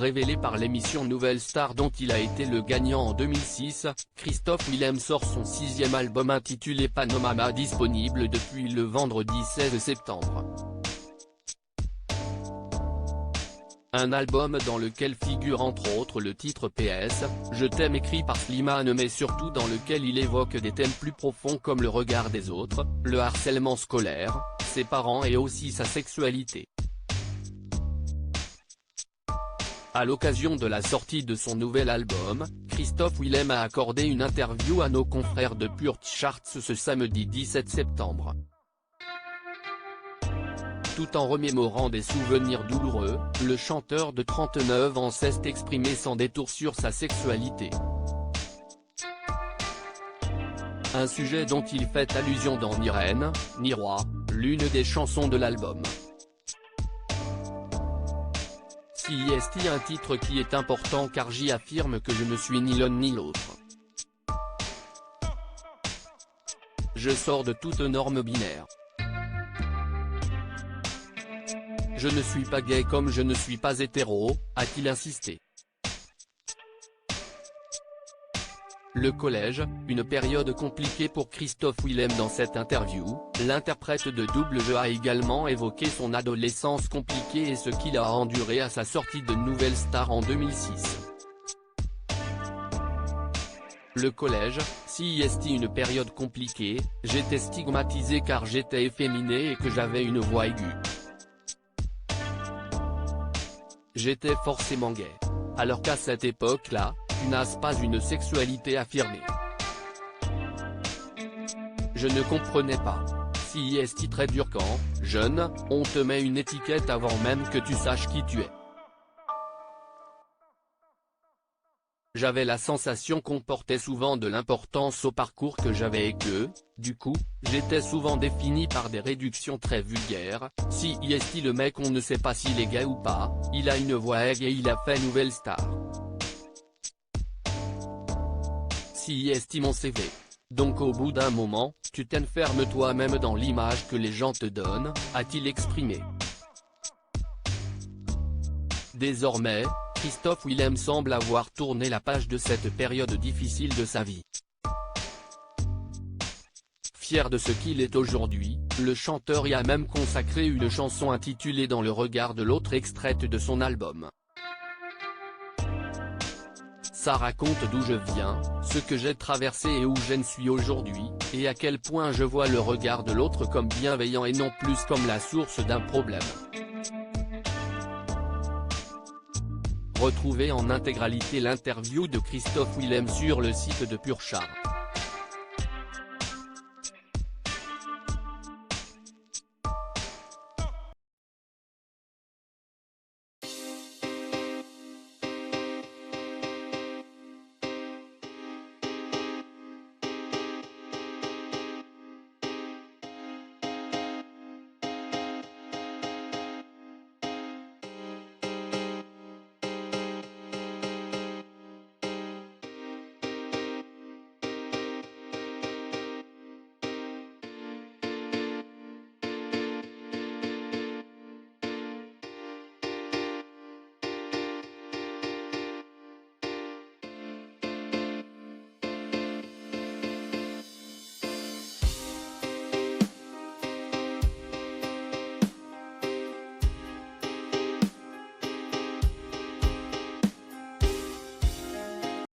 révélé par l'émission Nouvelle Star dont il a été le gagnant en 2006, Christophe Willem sort son 6e album intitulé Panorama, disponible depuis le vendredi 16 septembre. Un album dans lequel figure entre autres le titre PS, Je t'aime écrit par Slimane, mais surtout dans lequel il évoque des thèmes plus profonds comme le regard des autres, le harcèlement scolaire, ses parents et aussi sa sexualité. À l'occasion de la sortie de son nouvel album, Christophe Willem a accordé une interview à nos confrères de Pure Charts ce samedi 17 septembre. Tout en remémorant des souvenirs douloureux, le chanteur de 39 ans s'est exprimé sans détour sur sa sexualité. Un sujet dont il fait allusion dans Ni reine, ni roi, l'une des chansons de l'album. CIST, un titre qui est important car j'y affirme que je ne suis ni l'un ni l'autre. Je sors de toute norme binaire. Je ne suis pas gay comme je ne suis pas hétéro, a-t-il insisté. Le collège, une période compliquée pour Christophe Willem. Dans cette interview, l'interprète de Double J a également évoqué son adolescence compliquée et ce qu'il a enduré à sa sortie de Nouvelle Star en 2006. Le collège, CIST, une période compliquée, j'étais stigmatisé car j'étais efféminé et que j'avais une voix aiguë. J'étais forcément gay. Alors qu'à cette époque-là, tu n'as pas une sexualité affirmée. Je ne comprenais pas. CIST, très dur quand, jeune, on te met une étiquette avant même que tu saches qui tu es. J'avais la sensation qu'on portait souvent de l'importance au parcours que j'avais et que, du coup, j'étais souvent défini par des réductions très vulgaires. CIST, le mec on ne sait pas s'il est gay ou pas, il a une voix aiguë et il a fait Nouvelle Star. CIST, mon CV. Donc au bout d'un moment, tu t'enfermes toi-même dans l'image que les gens te donnent, a-t-il exprimé. Désormais, Christophe Willem semble avoir tourné la page de cette période difficile de sa vie. Fier de ce qu'il est aujourd'hui, le chanteur y a même consacré une chanson intitulée Dans le regard de l'autre, extraite de son album. Ça raconte d'où je viens, ce que j'ai traversé et où je suis aujourd'hui, et à quel point je vois le regard de l'autre comme bienveillant et non plus comme la source d'un problème. Retrouvez en intégralité l'interview de Christophe Willem sur le site de Pure Charts.